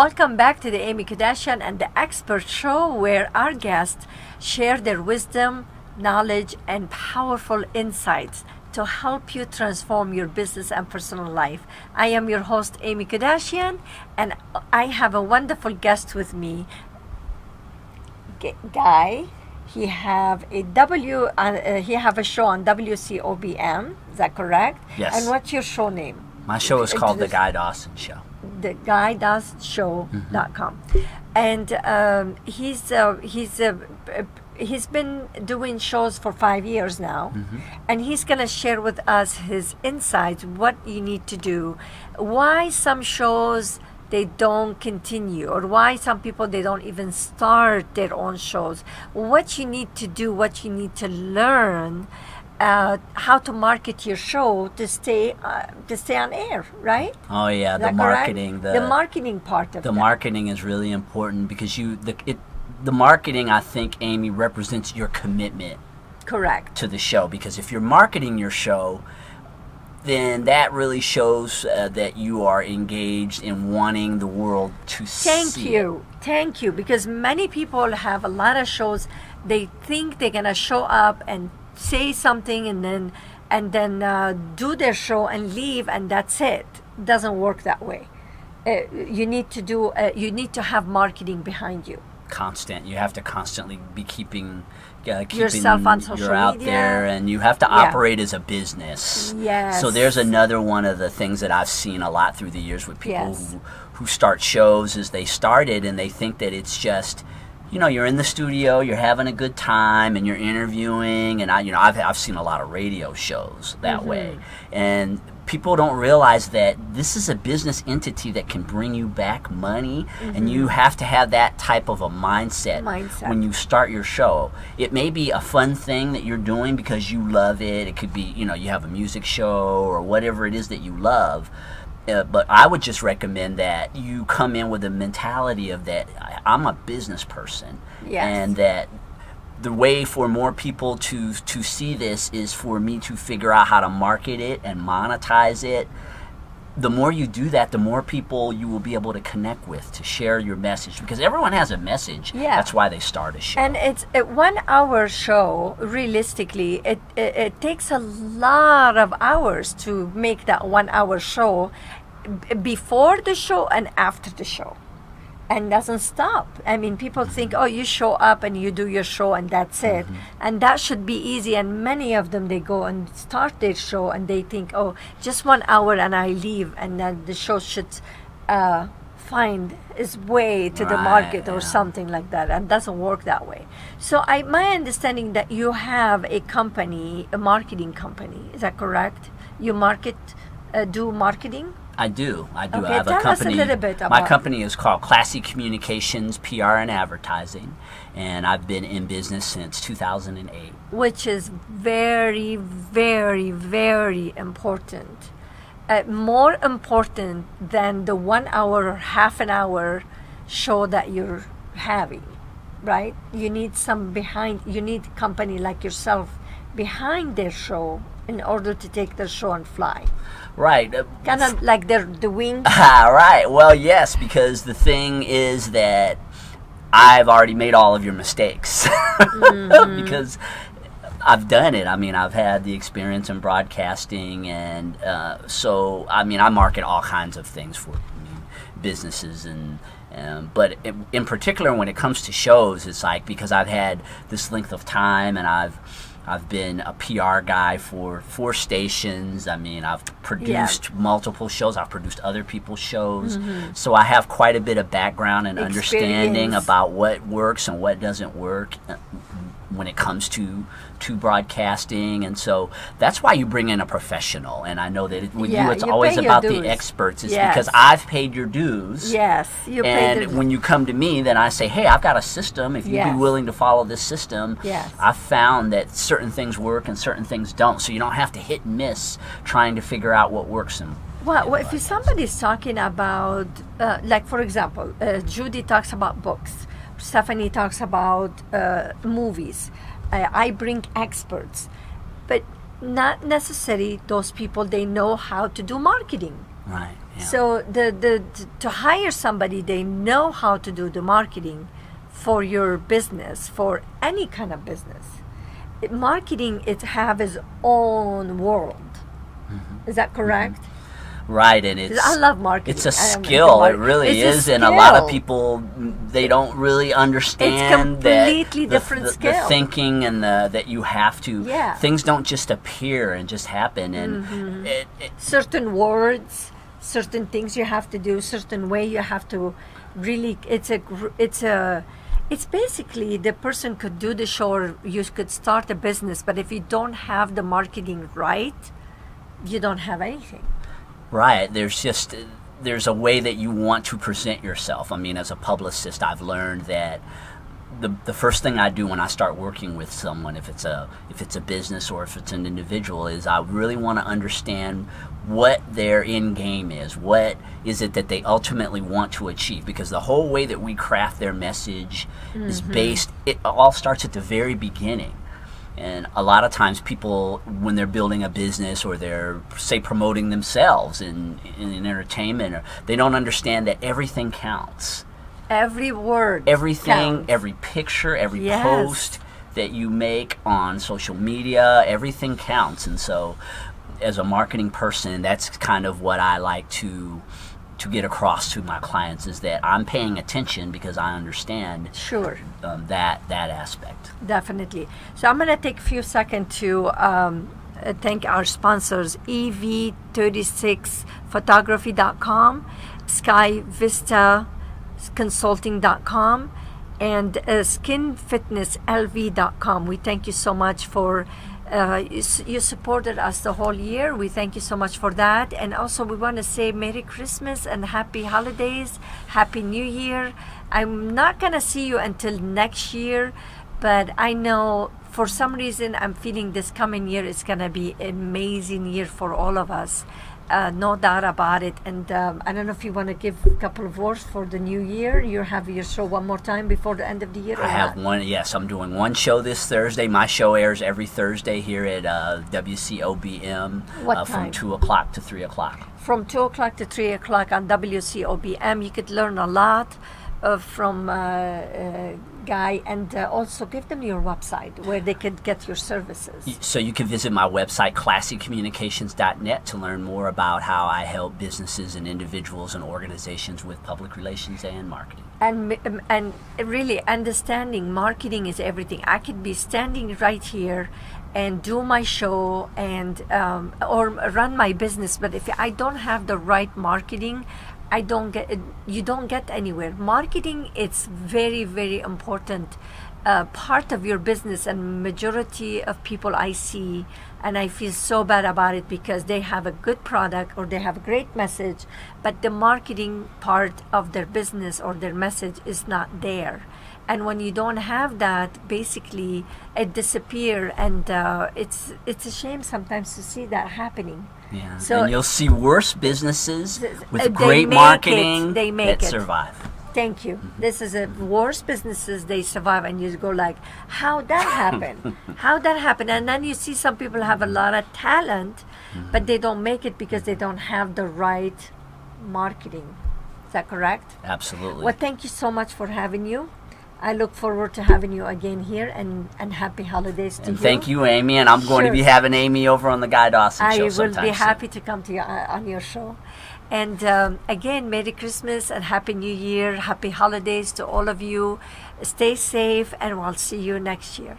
Welcome back to the Amy Kardashian and the Expert Show, where our guests share their wisdom, knowledge, and powerful insights to help you transform your business and personal life. I am your host, Amy Kardashian, and I have a wonderful guest with me, Guy. He have a show on WCOBM. Is that correct? Yes. And what's your show name? My show is called The Guy Dawson Show. The GuyDawsonShow.com. And he's been doing shows for 5 years now, and he's going to share with us his insights, what you need to do, why some shows they don't continue, or why some people they don't even start their own shows, what you need to do, what you need to learn, how to market your show to stay on air, right? Oh yeah, the marketing, the marketing part of the marketing is really important, because the marketing, I think, Amy, represents your commitment. Correct. To the show, because if you're marketing your show, then that really shows that you are engaged in wanting the world to see it. Thank you, because many people have a lot of shows. They think they're gonna show up and say something and then do their show and leave, and that's it. Doesn't work that way. You need to have marketing behind you. You have to constantly be keeping yourself on social you're out media. there, and you have to operate as a business. Yes. So there's another one of the things that I've seen a lot through the years with people Yes. who start shows, is they started and they think that it's just, you're in the studio, you're having a good time, and you're interviewing, and I've seen a lot of radio shows that way, and people don't realize that this is a business entity that can bring you back money, and you have to have that type of a mindset when you start your show. It may be a fun thing that you're doing because you love it. It could be, you have a music show or whatever it is that you love. But I would just recommend that you come in with a mentality of that I'm a business person, and that the way for more people to see this is for me to figure out how to market it and monetize it. The more you do that, the more people you will be able to connect with, to share your message, because everyone has a message. Yeah. That's why they start a show. And it's a 1 hour show. Realistically, it takes a lot of hours to make that 1 hour show, before the show and after the show. And doesn't stop. I mean, people think, oh, you show up and you do your show and that's it. And that should be easy. And many of them, they go and start their show and they think, oh, just 1 hour and I leave. And then the show should find its way to the market or something like that. And it doesn't work that way. So my understanding that you have a company, a marketing company. Is that correct? You do marketing? I do. Okay, I have a tell company. us a little bit about My company is called Classy Communications, PR and Advertising, and I've been in business since 2008. Which is very, very, very important. More important than the 1 hour or half an hour show that you're having, right? You need you need company like yourself behind their show in order to take their show and fly. Right. Kind of like the wings. Right. Well, yes, because the thing is that I've already made all of your mistakes. Because I've done it. I mean, I've had the experience in broadcasting, and so, I market all kinds of things for businesses, but in particular, when it comes to shows, it's like, because I've had this length of time, and I've been a PR guy for 4 stations. I've produced multiple shows. I've produced other people's shows. So I have quite a bit of background and understanding about what works and what doesn't work when it comes to broadcasting. And so that's why you bring in a professional. And I know that with you, it's always about the experts. It's because I've paid your dues. Yes, you paid your dues. And when you come to me, then I say, hey, I've got a system. If you'd be willing to follow this system, I've found that certain things work and certain things don't. So you don't have to hit and miss trying to figure out what works. Well, if somebody's talking about, like, for example, Judy talks about books. Stephanie talks about movies. I bring experts, but not necessarily those people, they know how to do marketing. Right. So to hire somebody, they know how to do the marketing for your business, for any kind of business. Marketing, it have its own world. Is that correct? Right, and 'Cause I love marketing. it's a I am skill. into It really it's is, a and a lot of skill. people, they don't really understand It's completely that different the skill. thinking and that you have to. Yeah. Things don't just appear and just happen, and it Certain words, certain things you have to do, certain way you have to really. It's basically the person could do the show, or you could start a business, but if you don't have the marketing right, you don't have anything. Right. There's a way that you want to present yourself. I mean, as a publicist, I've learned that the first thing I do when I start working with someone, if it's a business or if it's an individual, is I really want to understand what their end game is. What is it that they ultimately want to achieve? Because the whole way that we craft their message is based. It all starts at the very beginning. And a lot of times people, when they're building a business or they're, say, promoting themselves in entertainment, or, they don't understand that everything counts. Every word. Everything, counts. every picture, every Yes. post that you make on social media, everything counts. And so as a marketing person, that's kind of what I like to get across to my clients, is that I'm paying attention because I understand Sure. that aspect. Definitely. So I'm going to take a few seconds to thank our sponsors, EV36photography.com, Sky Vista Consulting.com, and SkinFitnessLV.com. We thank you so much for you supported us the whole year. We thank you so much for that. And also we want to say Merry Christmas and Happy Holidays, Happy New Year. I'm not going to see you until next year, but I know for some reason I'm feeling this coming year is going to be an amazing year for all of us. No doubt about it. And I don't know if you want to give a couple of words for the new year. You have your show one more time before the end of the year? I have one, yes. I'm doing one show this Thursday. My show airs every Thursday here at WCOBM What from time? 2 o'clock to 3 o'clock. From 2 o'clock to 3 o'clock on WCOBM. You could learn a lot from Guy, and also give them your website where they could get your services. So you can visit my website, classycommunications.net, to learn more about how I help businesses and individuals and organizations with public relations and marketing. And really understanding marketing is everything. I could be standing right here and do my show and or run my business, but if I don't have the right marketing, you don't get anywhere. Marketing, it's very, very important part of your business, and majority of people I see, and I feel so bad about it because they have a good product or they have a great message, but the marketing part of their business or their message is not there. And when you don't have that, basically it disappears, and it's a shame sometimes to see that happening. Yeah. So and you'll see worse businesses they with great make marketing it. They make that it. survive. Thank you. This is a worst businesses, they survive, and you go like, how that happened? How that happened? And then you see some people have a lot of talent, but they don't make it because they don't have the right marketing. Is that correct? Absolutely. Well, thank you so much for having you. I look forward to having you again here, and happy holidays to you. And thank you, Amy, and I'm going to Sure. be having Amy over on the Guy Dawson I show will sometime be soon. happy to come to you on your show. And again, Merry Christmas and Happy New Year. Happy holidays to all of you. Stay safe, and we'll see you next year.